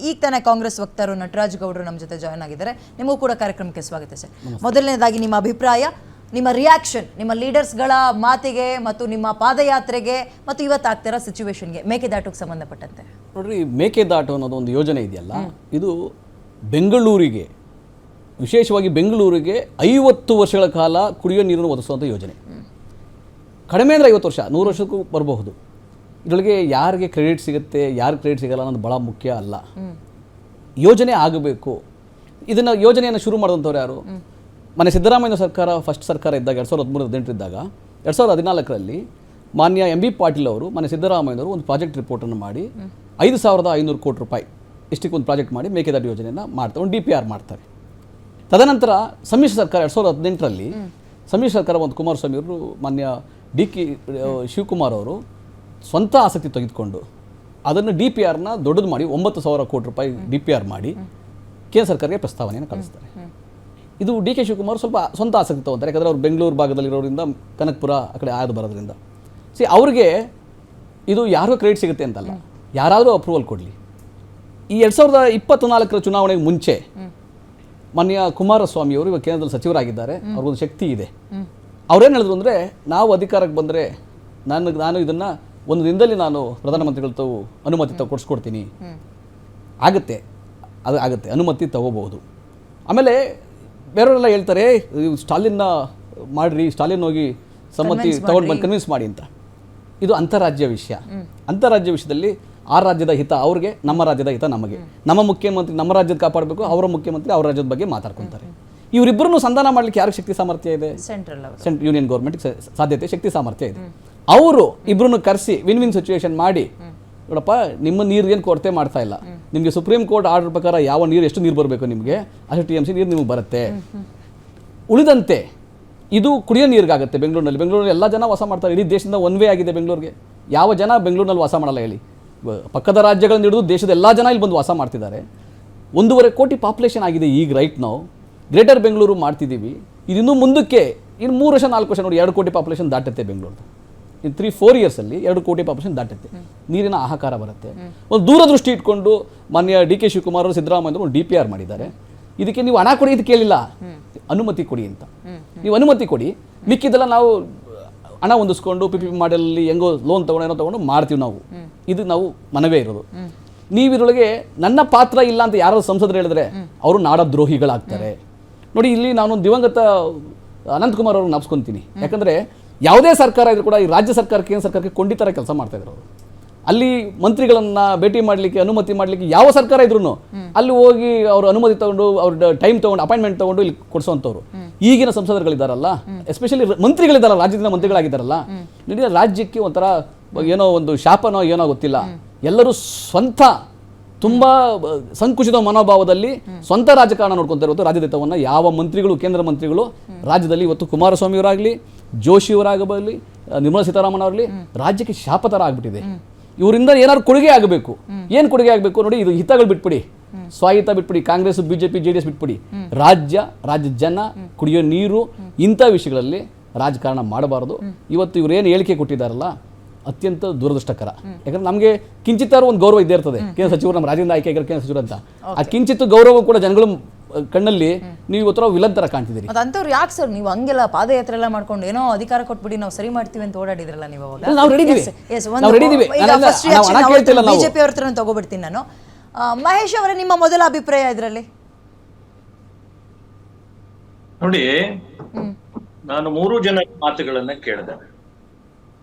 ಈಗ ತಾನೇ ಕಾಂಗ್ರೆಸ್ ವಕ್ತಾರರು ನಟರಾಜ್ ಗೌಡರು ನಮ್ಮ ಜೊತೆ ಜಾಯ್ನ್ ಆಗಿದ್ದಾರೆ. ನಿಮಗೂ ಕೂಡ ಕಾರ್ಯಕ್ರಮಕ್ಕೆ ಸ್ವಾಗತ ಸರ್. ಮೊದಲನೇದಾಗಿ ನಿಮ್ಮ ಅಭಿಪ್ರಾಯ, ನಿಮ್ಮ ರಿಯಾಕ್ಷನ್, ನಿಮ್ಮ ಲೀಡರ್ಸ್ಗಳ ಮಾತಿಗೆ ಮತ್ತು ನಿಮ್ಮ ಪಾದಯಾತ್ರೆಗೆ ಮತ್ತು ಇವತ್ತಾಗ್ತಿರೋ ಸಿಚುವೇಶನ್ಗೆ, ಮೇಕೆದಾಟುಗೆ ಸಂಬಂಧಪಟ್ಟಂತೆ. ನೋಡ್ರಿ, ಮೇಕೆದಾಟು ಅನ್ನೋದು ಒಂದು ಯೋಜನೆ ಇದೆಯಲ್ಲ, ಇದು ಬೆಂಗಳೂರಿಗೆ, ವಿಶೇಷವಾಗಿ ಬೆಂಗಳೂರಿಗೆ 50 ವರ್ಷಗಳ ಕಾಲ ಕುಡಿಯೋ ನೀರನ್ನು ಒದಗಿಸುವಂಥ ಯೋಜನೆ. ಕಡಿಮೆ ಅಂದರೆ 50 ವರ್ಷ, 100 ವರ್ಷಕ್ಕೂ ಬರಬಹುದು. ಇದರೊಳಗೆ ಯಾರಿಗೆ ಕ್ರೆಡಿಟ್ ಸಿಗುತ್ತೆ, ಯಾರಿಗೆ ಕ್ರೆಡಿಟ್ ಸಿಗಲ್ಲ ಅನ್ನೋದು ಭಾಳ ಮುಖ್ಯ ಅಲ್ಲ. ಯೋಜನೆ ಆಗಬೇಕು. ಇದನ್ನು ಯೋಜನೆಯನ್ನು ಶುರು ಮಾಡಿದಂಥವ್ರು ಯಾರು? ಮನೆ ಸಿದ್ದರಾಮಯ್ಯ ಸರ್ಕಾರ, ಫಸ್ಟ್ ಸರ್ಕಾರ ಇದ್ದಾಗ 2013-18 ಇದ್ದಾಗ 2014ರಲ್ಲಿ ಮಾನ್ಯ ಎಂ ಬಿ ಪಾಟೀಲ್ ಅವರು, ಮನೆ ಸಿದ್ದರಾಮಯ್ಯವರು ಒಂದು ಪ್ರಾಜೆಕ್ಟ್ ರಿಪೋರ್ಟನ್ನು ಮಾಡಿ 5,500 ಕೋಟಿ ರೂಪಾಯಿ ಇಷ್ಟಕ್ಕೆ ಒಂದು ಪ್ರಾಜೆಕ್ಟ್ ಮಾಡಿ ಮೇಕೆದಾಟು ಯೋಜನೆಯನ್ನು ಮಾಡ್ತಾರೆ, ಒಂದು DPR ಮಾಡ್ತಾರೆ. ತದನಂತರ ಸಮ್ಮಿಶ್ರ ಸರ್ಕಾರ 2018ರಲ್ಲಿ ಸಮ್ಮಿಶ್ರ ಸರ್ಕಾರ ಒಂದು ಕುಮಾರಸ್ವಾಮಿ ಅವರು, ಮಾನ್ಯ DK ಶಿವಕುಮಾರ್ ಅವರು ಸ್ವಂತ ಆಸಕ್ತಿ ತೆಗೆದುಕೊಂಡು ಅದನ್ನು DPRನ ದೊಡ್ಡದು ಮಾಡಿ 9,000 ಕೋಟಿ ರೂಪಾಯಿ DPR ಮಾಡಿ ಕೇಂದ್ರ ಸರ್ಕಾರಕ್ಕೆ ಪ್ರಸ್ತಾವನೆಯನ್ನು ಕಳಿಸ್ತಾರೆ. ಇದು DK ಶಿವಕುಮಾರ್ ಸ್ವಲ್ಪ ಸ್ವಂತ ಆಸಕ್ತಿ ತೊಗೊತಾರೆ, ಯಾಕಂದರೆ ಅವ್ರು ಬೆಂಗಳೂರು ಭಾಗದಲ್ಲಿರೋದ್ರಿಂದ, ಕನಕಪುರ ಆ ಕಡೆ ಆಯ್ದು ಬರೋದ್ರಿಂದ. ಅವ್ರಿಗೆ ಇದು ಯಾರಿಗೂ ಕ್ರೆಡಿಟ್ ಸಿಗುತ್ತೆ ಅಂತಲ್ಲ, ಯಾರಾದರೂ ಅಪ್ರೂವಲ್ ಕೊಡಲಿ. ಈ 2024ರ ಚುನಾವಣೆಗೆ ಮುಂಚೆ ಮಾನ್ಯ ಕುಮಾರಸ್ವಾಮಿಯವರು ಇವಾಗ ಕೇಂದ್ರದಲ್ಲಿ ಸಚಿವರಾಗಿದ್ದಾರೆ, ಅವ್ರಿಗೊಂದು ಶಕ್ತಿ ಇದೆ. ಅವ್ರೇನು ಹೇಳಿದ್ರು ಅಂದರೆ, ನಾವು ಅಧಿಕಾರಕ್ಕೆ ಬಂದರೆ ನಾನು ಇದನ್ನು ಒಂದು ದಿನದಲ್ಲಿ ನಾನು ಪ್ರಧಾನಮಂತ್ರಿಗಳ ಅನುಮತಿ ಕೊಡಿಸ್ಕೊಡ್ತೀನಿ. ಆಗುತ್ತೆ, ಅದು ಆಗುತ್ತೆ, ಅನುಮತಿ ತಗೋಬಹುದು. ಆಮೇಲೆ ಬೇರೆಯವರೆಲ್ಲ ಹೇಳ್ತಾರೆ, ಸ್ಟಾಲಿನ್ನ ಮಾಡಿರಿ, ಸ್ಟಾಲಿನ್ ಹೋಗಿ ಸಮ್ಮತಿ ತಗೊಂಡು ಬಂದು ಕನ್ವಿನ್ಸ್ ಮಾಡಿ ಅಂತ. ಇದು ಅಂತಾರಾಜ್ಯ ವಿಷಯ. ಅಂತಾರಾಜ್ಯ ವಿಷಯದಲ್ಲಿ ಆ ರಾಜ್ಯದ ಹಿತ ಅವ್ರಿಗೆ, ನಮ್ಮ ರಾಜ್ಯದ ಹಿತ ನಮಗೆ. ನಮ್ಮ ಮುಖ್ಯಮಂತ್ರಿ ನಮ್ಮ ರಾಜ್ಯದ ಕಾಪಾಡಬೇಕು, ಅವರ ಮುಖ್ಯಮಂತ್ರಿ ಅವರ ರಾಜ್ಯದ ಬಗ್ಗೆ ಮಾತಾಡ್ಕೊತಾರೆ. ಇವರಿಬ್ಬರನ್ನು ಸಂಧಾನ ಮಾಡಲಿಕ್ಕೆ ಯಾರಿಗೆ ಶಕ್ತಿ ಸಾಮರ್ಥ್ಯ ಇದೆ? ಸೆಂಟ್ರಲ್ ಯೂನಿಯನ್ ಗೌರ್ಮೆಂಟ್ಗೆ ಸಾಧ್ಯತೆ, ಶಕ್ತಿ ಸಾಮರ್ಥ್ಯ ಇದೆ. ಅವರು ಇಬ್ಬರನ್ನು ಕರೆಸಿ ವಿನ್ ವಿನ್ ಸಿಚುವೇಶನ್ ಮಾಡಿ, ನೋಡಪ್ಪ, ನಿಮ್ಮ ನೀರು ಏನು ಕೊರತೆ ಮಾಡ್ತಾ ಇಲ್ಲ, ನಿಮಗೆ ಸುಪ್ರೀಂ ಕೋರ್ಟ್ ಆರ್ಡರ್ ಪ್ರಕಾರ ಯಾವ ನೀರು, ಎಷ್ಟು ನೀರು ಬರಬೇಕು ನಿಮಗೆ, ಅಷ್ಟು TMC ನೀರು ನಿಮಗೆ ಬರುತ್ತೆ. ಉಳಿದಂತೆ ಇದು ಕುಡಿಯೋ ನೀರಿಗಾಗುತ್ತೆ. ಬೆಂಗಳೂರಿನಲ್ಲಿ ಎಲ್ಲ ಜನ ವಾಸ ಮಾಡ್ತಾರೆ. ಇಡೀ ದೇಶದಿಂದ ಒನ್ ವೇ ಆಗಿದೆ ಬೆಂಗಳೂರಿಗೆ. ಯಾವ ಜನ ಬೆಂಗಳೂರಿನಲ್ಲಿ ವಾಸ ಮಾಡಲ್ಲ ಹೇಳಿ? ಪಕ್ಕದ ರಾಜ್ಯಗಳನ್ನು ಹಿಡಿದು ದೇಶದ ಎಲ್ಲ ಜನ ಇಲ್ಲಿ ಬಂದು ವಾಸ ಮಾಡ್ತಿದ್ದಾರೆ. 1.5 ಕೋಟಿ ಪಾಪ್ಯುಲೇಷನ್ ಆಗಿದೆ ಈಗ ರೈಟ್ ನಾವು. ಗ್ರೇಟರ್ ಬೆಂಗಳೂರು ಮಾಡ್ತಿದ್ದೀವಿ. ಇದಿನ್ನೂ ಮುಂದಕ್ಕೆ ಇನ್ನು 3 ವರ್ಷ 4 ವರ್ಷ ನೋಡಿ 2 ಕೋಟಿ ಪಾಪ್ಯುಲೇಷನ್ ದಾಟುತ್ತೆ ಬೆಂಗಳೂರು. ಇನ್ನು 3-4 ಇಯರ್ಸಲ್ಲಿ 2 ಕೋಟಿ ಪಾಪ್ಯುಲೇಷನ್ ದಾಟುತ್ತೆ. ನೀರಿನ ಹಾಹಾಕಾರ ಬರುತ್ತೆ. ಒಂದು ದೂರದೃಷ್ಟಿ ಇಟ್ಕೊಂಡು ಮಾನ್ಯ DK ಶಿವಕುಮಾರ್ ಅವರು, ಸಿದ್ದರಾಮಯ್ಯ ಅವರು DPR ಮಾಡಿದ್ದಾರೆ. ಇದಕ್ಕೆ ನೀವು ಹಣ ಕೊಡಿ ಅಂತ ಕೇಳಿಲ್ಲ, ಅನುಮತಿ ಕೊಡಿ ಅಂತ. ನೀವು ಅನುಮತಿ ಕೊಡಿ, ಮಿಕ್ಕಿದೆಲ್ಲ ನಾವು ಹಣ ಹೊಂದಿಸ್ಕೊಂಡು PPP ಮಾಡಲ್ಲಿ ಹೆಂಗೋ ಲೋನ್ ತೊಗೊಂಡು ಮಾಡ್ತೀವಿ ನಾವು. ಇದು ನಾವು ಮನವೇ ಇರೋದು. ನೀವಿರೊಳಗೆ ನನ್ನ ಪಾತ್ರ ಇಲ್ಲ ಅಂತ ಯಾರಾದ್ರು ಸಂಸದರು ಹೇಳಿದ್ರೆ ಅವರು ನಾಡದ್ರೋಹಿಗಳಾಗ್ತಾರೆ. ನೋಡಿ, ಇಲ್ಲಿ ನಾನು ದಿವಂಗತ ಅನಂತಕುಮಾರ್ ಅವ್ರನ್ನ ನಾಪ್ಸ್ಕೊತೀನಿ. ಯಾಕಂದರೆ ಯಾವುದೇ ಸರ್ಕಾರ ಇದ್ರೂ ಕೂಡ ಈ ರಾಜ್ಯ ಸರ್ಕಾರಕ್ಕೆ, ಕೇಂದ್ರ ಸರ್ಕಾರಕ್ಕೆ ಕೊಂಡಿತರ ಕೆಲಸ ಮಾಡ್ತಾಯಿದ್ರು ಅವರು. ಅಲ್ಲಿ ಮಂತ್ರಿಗಳನ್ನು ಭೇಟಿ ಮಾಡಲಿಕ್ಕೆ, ಅನುಮತಿ ಮಾಡಲಿಕ್ಕೆ ಯಾವ ಸರ್ಕಾರ ಇದ್ರೂ ಅಲ್ಲಿ ಹೋಗಿ ಅವರು ಅನುಮತಿ ತಗೊಂಡು, ಅವ್ರ ಟೈಮ್ ತೊಗೊಂಡು, ಅಪಾಯಿಂಟ್ಮೆಂಟ್ ತೊಗೊಂಡು ಇಲ್ಲಿ ಕೊಡಿಸೋವಂಥವ್ರು. ಈಗಿನ ಸಂಸದರುಗಳಿದ್ದಾರಲ್ಲ, ಎಸ್ಪೆಷಲಿ ಮಂತ್ರಿಗಳಿದ್ದಾರಲ್ಲ, ರಾಜ್ಯದಿಂದ ಮಂತ್ರಿಗಳಾಗಿದ್ದಾರಲ್ಲ, ಇಡೀ ರಾಜ್ಯಕ್ಕೆ ಒಂಥರ ಏನೋ ಒಂದು ಶಾಪನೋ ಏನೋ ಗೊತ್ತಿಲ್ಲ. ಎಲ್ಲರೂ ಸ್ವಂತ ತುಂಬ ಸಂಕುಚಿತ ಮನೋಭಾವದಲ್ಲಿ ಸ್ವಂತ ರಾಜಕಾರಣ ನೋಡ್ಕೊತಾ ಇರೋದು. ರಾಜ್ಯದ ಹಿತವನ್ನು ಯಾವ ಮಂತ್ರಿಗಳು, ಕೇಂದ್ರ ಮಂತ್ರಿಗಳು ರಾಜ್ಯದಲ್ಲಿ ಇವತ್ತು ಕುಮಾರಸ್ವಾಮಿ ಅವರಾಗಲಿ, ಜೋಶಿ ಅವರಾಗಲಿ, ನಿರ್ಮಲಾ ಸೀತಾರಾಮನ್ ಅವರಾಗಲಿ ರಾಜ್ಯಕ್ಕೆ ಶಾಪ ಥರ ಆಗ್ಬಿಟ್ಟಿದೆ. ಇವರಿಂದ ಏನಾದ್ರು ಕೊಡುಗೆ ಆಗಬೇಕು. ಏನು ಕೊಡುಗೆ ಆಗಬೇಕು ನೋಡಿ, ಇದು ಹಿತಗಳು ಬಿಟ್ಬಿಡಿ, ಸ್ವಾಹಿತ ಬಿಟ್ಬಿಡಿ, ಕಾಂಗ್ರೆಸ್ BJP JDS ಬಿಟ್ಬಿಡಿ. ರಾಜ್ಯದ ಜನ, ಕುಡಿಯೋ ನೀರು, ಇಂಥ ವಿಷಯಗಳಲ್ಲಿ ರಾಜಕಾರಣ ಮಾಡಬಾರದು. ಇವತ್ತು ಇವರೇನು ಹೇಳಿಕೆ ಕೊಟ್ಟಿದ್ದಾರಲ್ಲ, ಅತ್ಯಂತ ದುರದೃಷ್ಟಕರ. ಯಾಕಂದ್ರೆ ನಮಗೆ ಕಿಂಚಿತ್ತಾರು ಒಂದು ಗೌರವ ಇದ್ದೇ ಇರ್ತದೆ. ಕೇಂದ್ರ ಸಚಿವರು, ನಮ್ಮ ರಾಜ್ಯದಿಂದ ಆಯ್ಕೆ ಆಗಿರೋ ಕೇಂದ್ರ ಸಚಿವರು ಅಂತ, ಆ ಕಿಂಚಿತ್ತು ಗೌರವ ಕೂಡ ಜನಗಳು ಕಣ್ಣಲ್ಲಿ ನೀವು ಇವತ್ತು ವಿಲನ್ ತರ ಕಾಣ್ತಿದ್ದೀರಿ. ಅಂತವ್ರು ಯಾಕೆ ಸರ್ ನೀವು ಹಂಗೆಲ್ಲ ಪಾದಯಾತ್ರೆ ಎಲ್ಲ ಮಾಡ್ಕೊಂಡು ಏನೋ ಅಧಿಕಾರ ಕೊಟ್ಬಿಡಿ ನಾವು ಸರಿ ಮಾಡ್ತೀವಿ ಅಂತ ಓಡಾಡಿದ್ರಲ್ಲ ನೀವು ಅವಾಗ? ನಾವು ರೆಡಿ ಇದೀವಿ. ಬಿಜೆಪಿ ಅವ್ರ ಹತ್ರ ತಗೋಬಿಡ್ತೀನಿ ನಾನು. ಮಹೇಶ್ ಅವರೇ, ನಿಮ್ಮ ಮೊದಲ ಅಭಿಪ್ರಾಯ ಇದರಲ್ಲಿ? ನೋಡಿ, ನಾನು 3 ಜನ ಮಾತುಗಳನ್ನ ಕೇಳಿದೆ.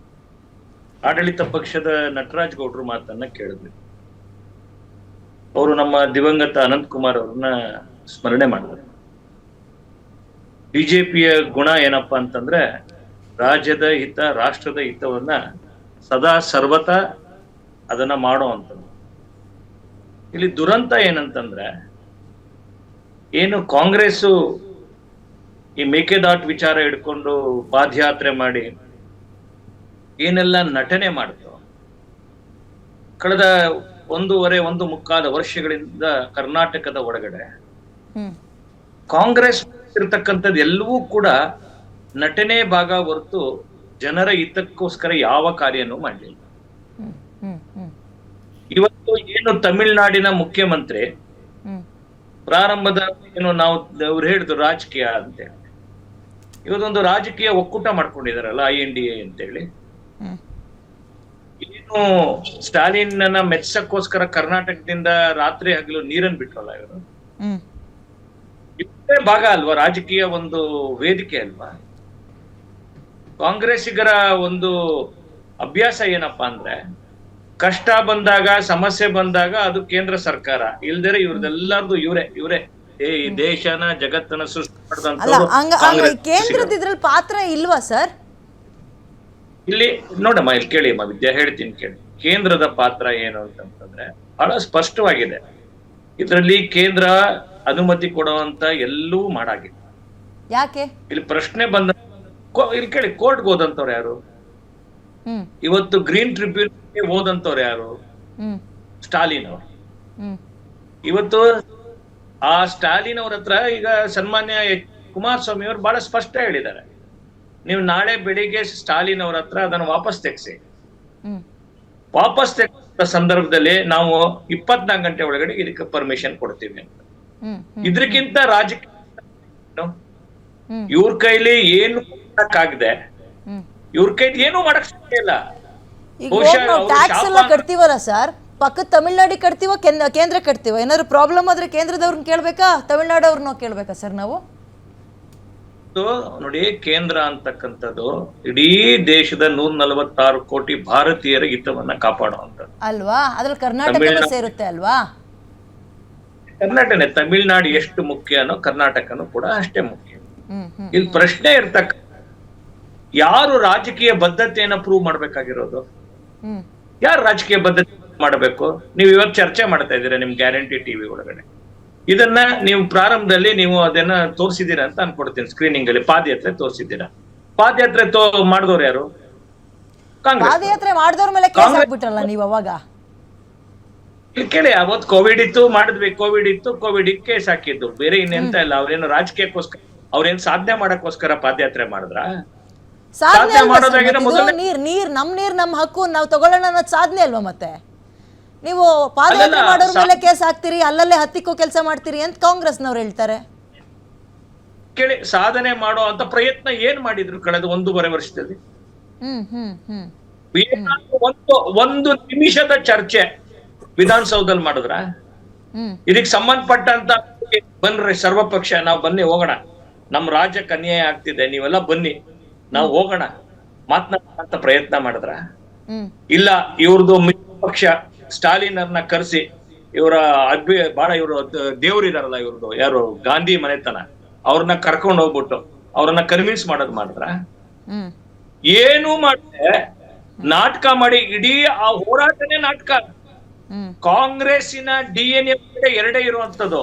ಆಡಳಿತ ಪಕ್ಷದ ನಟರಾಜ್ ಗೌಡ್ರು ಮಾತನ್ನ ಕೇಳಿದ್ವಿ. ಅವರು ನಮ್ಮ ದಿವಂಗತ ಅನಂತಕುಮಾರ್ ಅವ್ರನ್ನ ಸ್ಮರಣೆ ಮಾಡಿದ್ರು. ಬಿಜೆಪಿಯ ಗುಣ ಏನಪ್ಪಾ ಅಂತಂದ್ರೆ, ರಾಜ್ಯದ ಹಿತ, ರಾಷ್ಟ್ರದ ಹಿತವನ್ನ ಸದಾ ಸರ್ವತಾ ಅದನ್ನ ಮಾಡೋ ಅಂತದ್ದು. ಇಲ್ಲಿ ದುರಂತ ಏನಂತಂದ್ರೆ, ಏನು ಕಾಂಗ್ರೆಸ್ಸು ಈ ಮೇಕೆದಾಟು ವಿಚಾರ ಹಿಡ್ಕೊಂಡು ಪಾದಯಾತ್ರೆ ಮಾಡಿ ಏನೆಲ್ಲ ನಟನೆ ಮಾಡ್ತು, ಕಳೆದ 1.25 ವರ್ಷಗಳಿಂದ ಕರ್ನಾಟಕದ ಒಳಗಡೆ ಕಾಂಗ್ರೆಸ್ ಇರ್ತಕ್ಕಂಥದ್ದು ಎಲ್ಲವೂ ಕೂಡ ನಟನೆ ಭಾಗ ಹೊರತು ಜನರ ಹಿತಕ್ಕೋಸ್ಕರ ಯಾವ ಕಾರ್ಯನೂ ಮಾಡಲಿಲ್ಲ. ಇವತ್ತು ಏನು ಏನು ತಮಿಳುನಾಡಿನ ಮುಖ್ಯಮಂತ್ರಿ ಹ್ಮ್ ಪ್ರಾರಂಭದ ಏನು ನಾವು ಅವ್ರು ಹೇಳಿದ್ರು ರಾಜಕೀಯ ಅಂತೇಳಿ, ಇವತ್ತೊಂದು ರಾಜಕೀಯ ಒಕ್ಕೂಟ ಮಾಡ್ಕೊಂಡಿದಾರಲ್ಲ INDA ಅಂತೇಳಿ. ಹ್ಮ್ ಏನು ಸ್ಟಾಲಿನ್ ಮೆಚ್ಚಕ್ಕೋಸ್ಕರ ಕರ್ನಾಟಕದಿಂದ ರಾತ್ರಿ ಹಗಲು ನೀರನ್ನು ಬಿಟ್ರಲ್ಲ ಇವರು. ಹ್ಮ್ ಇವತ್ತೇ ಭಾಗ ಅಲ್ವಾ ರಾಜಕೀಯ ಒಂದು ವೇದಿಕೆ ಅಲ್ವಾ. ಕಾಂಗ್ರೆಸ್ಸಿಗರ ಒಂದು ಅಭ್ಯಾಸ ಏನಪ್ಪಾ ಅಂದ್ರೆ, ಕಷ್ಟ ಬಂದಾಗ ಸಮಸ್ಯೆ ಬಂದಾಗ ಅದು ಕೇಂದ್ರ ಸರ್ಕಾರ, ಇಲ್ದರೆ ಇವ್ರದೆಲ್ಲರದು ಇವರೇ ಈ ದೇಶನ ಜಗತ್ತನ್ನ ಸೃಷ್ಟಿ ಅಲ್ಲ ಮಾಡಿದಂತ ಕೇಂದ್ರದ ಇದ್ರಲ್ಲಿ ಪಾತ್ರ ಇಲ್ವಾ ಸರ್? ಇಲ್ಲಿ ನೋಡಮ್ಮ, ಇಲ್ಲಿ ಕೇಳಿಮ್ಮ ವಿದ್ಯಾ, ಹೇಳ್ತೀನಿ ಕೇಳಿ. ಕೇಂದ್ರದ ಪಾತ್ರ ಏನು ಅಂತಂದ್ರೆ ಬಹಳ ಸ್ಪಷ್ಟವಾಗಿದೆ. ಇದರಲ್ಲಿ ಕೇಂದ್ರ ಅನುಮತಿ ಕೊಡುವಂತ ಎಲ್ಲವೂ ಮಾಡಾಗಿದೆ. ಯಾಕೆ? ಇಲ್ಲಿ ಪ್ರಶ್ನೆ ಬಂದ ಇಲ್ಲಿ ಕೇಳಿ, ಕೋರ್ಟ್ಗೆ ಹೋದಂತವ್ರು ಯಾರು? ಹ್ಮ್ ಇವತ್ತು ಗ್ರೀನ್ ಟ್ರಿಬ್ಯೂನಲ್ಗೆ ಹೋದಂತವ್ರು ಯಾರು? ಹ್ಮ್ ಸ್ಟಾಲಿನ್ ಅವರು. ಹ್ಮ್ ಇವತ್ತು ಆ ಸ್ಟಾಲಿನ್ ಅವ್ರ ಹತ್ರ ಈಗ ಸನ್ಮಾನ್ಯ ಕುಮಾರಸ್ವಾಮಿ ಅವರು ಬಹಳ ಸ್ಪಷ್ಟ ಹೇಳಿದ್ದಾರೆ, ನೀವು ನಾಳೆ ಬೆಳಿಗ್ಗೆ ಸ್ಟಾಲಿನ್ ಅವ್ರ ಹತ್ರ ಅದನ್ನು ವಾಪಸ್ ತೆಗ್ಸಿ. ಹ್ಮ್ ವಾಪಸ್ ತೆಗೆದ ಸಂದರ್ಭದಲ್ಲಿ ನಾವು 24 ಗಂಟೆ ಒಳಗಡೆ ಇದಕ್ಕೆ ಪರ್ಮಿಷನ್ ಕೊಡ್ತೀವಿ ಅಂತ. ಹ್ಮ್ ಇದ್ರಕ್ಕಿಂತ ರಾಜಕೀಯ ಹ್ಮ್ ಇವ್ರ ಕೈಲಿ ಏನು ಮಾಡಕ್ಕಾಗದೆ, ಹ್ಮ್ ಇವ್ರ ಕೈಲಿ ಏನು ಮಾಡಕ್ ಸಾಧ್ಯ ಇಲ್ಲ. ಈಗ ಬಹುಶಃ ನಾವು ಅವ್ರು ಟ್ಯಾಕ್ಸ್ ಎಲ್ಲ ಶಾಪ- ಕಟ್ತೀವಲ್ಲ ಸರ್, ಪಕ್ಕದ ತಮಿಳ್ನಾಡಿಗೆ ಕಟ್ತೀವ, ಕೇಂದ್ರ ಕಟ್ತೀವ? ಏನಾದ್ರು ಪ್ರಾಬ್ಲಮ್ ಆದ್ರೆ ಕೇಂದ್ರದವ್ರನ್ನ ಕೇಳ್ಬೇಕಾ, ತಮಿಳ್ನಾಡವ್ರನ್ನ ಕೇಳ್ಬೇಕಾ ಸರ್ ನಾವು? ನೋಡಿ, ಕೇಂದ್ರ ಅಂತಕ್ಕಂಥದ್ದು ಇಡೀ ದೇಶದ 146 ಕೋಟಿ ಭಾರತೀಯರ ಹಿತವನ್ನ ಕಾಪಾಡುವಂಥದ್ದು ಅಲ್ವಾ? ಅದ್ರಲ್ಲಿ ಕರ್ನಾಟಕನೂ ಸೇರುತ್ತೆ ಅಲ್ವಾ? ಕರ್ನಾಟಕನೇ. ತಮಿಳ್ನಾಡು ಎಷ್ಟು ಮುಖ್ಯನೋ ಕರ್ನಾಟಕನೂ ಕೂಡ ಅಷ್ಟೇ ಮುಖ್ಯ. ಹ್ಮ್ ಹ್ಮ್ ಇಲ್ಲಿ ಪ್ರಶ್ನೆ ಇರ್ತಕ್ಕ, ಯಾರು ರಾಜಕೀಯ ಬದ್ಧತೆಯನ್ನ ಪ್ರೂವ್ ಮಾಡ್ಬೇಕಾಗಿರೋದು? ಹ್ಮ್ ಯಾರು ರಾಜಕೀಯ ಬದ್ಧತೆ ಮಾಡಬೇಕು? ನೀವು ಇವತ್ತು ಚರ್ಚೆ ಮಾಡ್ತಾ ಇದ್ದೀರಾ ನಿಮ್ ಗ್ಯಾರಂಟಿ ಟಿವಿ ಒಳಗಡೆ. ಇದನ್ನ ನೀವು ಪ್ರಾರಂಭದಲ್ಲಿ ನೀವು ಅದನ್ನ ತೋರಿಸಿದೀರಾ ಅಂತ ಅನ್ಕೊಡ್ತೀನಿ. ಸ್ಕ್ರೀನಿಂಗ್ ಅಲ್ಲಿ ಪಾದಯಾತ್ರೆ ತೋರಿಸಿದ್ದೀರಾ. ಪಾದಯಾತ್ರೆ ಮಾಡಿದವ್ರು ಯಾರು? ಕಾಂಗ್ರೆಸ್. ಪಾದಯಾತ್ರೆ ಮಾಡಿದವ್ರ ಮೇಲೆ ಕೇಸ್ ಹಾಕ್ಬಿಟ್ರಲ್ಲ ನೀವು ಅವಾಗ. ಇಲ್ಲಿ ಕೇಳಿ, ಅವತ್ತು ಕೋವಿಡ್ ಇತ್ತು, ಮಾಡಿದ್ವಿ. ಕೋವಿಡ್ ಕೇಸ್ ಹಾಕಿದ್ದು, ಬೇರೆ ಇನ್ನೆಂತ ಇಲ್ಲ. ಅವ್ರೇನು ರಾಜಕೀಯಕ್ಕೋಸ್ಕರ, ಅವ್ರೇನ್ ಸಾಧನೆ ಮಾಡಕ್ಕೋಸ್ಕರ ಪಾದಯಾತ್ರೆ ಮಾಡಿದ್ರ? ಸಾಧನೆ ಅಲ್ವಾ ಸರ್? ಮಾಡೋದಾಗಿದ್ರೆ ಮತ್ತೆ ಇದು ನೀರ್ ನಮ್ಮ ಹಕ್ಕು, ನಾವು ತಗೊಳ್ಳೋಣ ಅನ್ನೋದು ಸಾಧನೆ ಅಲ್ವಾ? ಮತ್ತೆ ನೀವು ಪಾದಯಾತ್ರೆ ಮಾಡೋರ್ ಮೇಲೆ ಕೇಸ್ ಹಾಕ್ತೀರಿ, ಅಲ್ಲಲ್ಲೇ ಹತ್ತಿಕ್ಕೋ ಕೆಲಸ ಮಾಡ್ತೀರಿ ಅಂತ ಕಾಂಗ್ರೆಸ್ನವ್ರು ಹೇಳ್ತಾರೆ. ಕೇಳಿ, ಸಾಧನೆ ಮಾಡೋ ಅಂತ ಪ್ರಯತ್ನ ಏನ್ ಮಾಡಿದ್ರು ಕಳೆದ 1.5 ವರ್ಷದಲ್ಲಿ? ಹ್ಮ್ ಹ್ಮ್ ಹ್ಮ್ ಒಂದು ನಿಮಿಷದ ಚರ್ಚೆ ವಿಧಾನಸೌಧದಲ್ಲಿ ಮಾಡಿದ್ರ? ಹ್ಮ್ ಇದಕ್ಕೆ ಸಂಬಂಧಪಟ್ಟಂತ ಬನ್ರಿ ಸರ್ವಪಕ್ಷ, ನಾವು ಬನ್ನಿ ಹೋಗೋಣ, ನಮ್ ರಾಜ್ಯಕ್ಕೆ ಅನ್ಯಾಯ ಆಗ್ತಿದೆ, ನೀವೆಲ್ಲ ಬನ್ನಿ, ನಾವು ಹೋಗೋಣ ಮಾತನಾಡಂತ ಪ್ರಯತ್ನ ಮಾಡಿದ್ರ? ಹ್ಮ್ ಇಲ್ಲ, ಇವ್ರದ್ದು ಮಿತ್ರ ಪಕ್ಷ ಸ್ಟಾಲಿನ್ ಅವ್ರನ್ನ ಕರೆಸಿ, ಇವರ ಬಹಳ ಇವರು ದೇವ್ರು ಇದಾರಲ್ಲ ಇವ್ರದ್ದು, ಯಾರು ಗಾಂಧಿ ಮನೆತನ, ಅವ್ರನ್ನ ಕರ್ಕೊಂಡು ಹೋಗ್ಬಿಟ್ಟು ಅವ್ರನ್ನ ಕನ್ವಿನ್ಸ್ ಮಾಡಿದ್ರ? ಹ್ಮ್ ಏನು ಮಾಡಿದೆ? ನಾಟಕ ಮಾಡಿ, ಇಡೀ ಆ ಹೋರಾಟನೇ ನಾಟಕ. ಹ್ಮ್ ಕಾಂಗ್ರೆಸ್ಸಿನ DNA ಎರಡೇ ಇರುವಂತದ್ದು.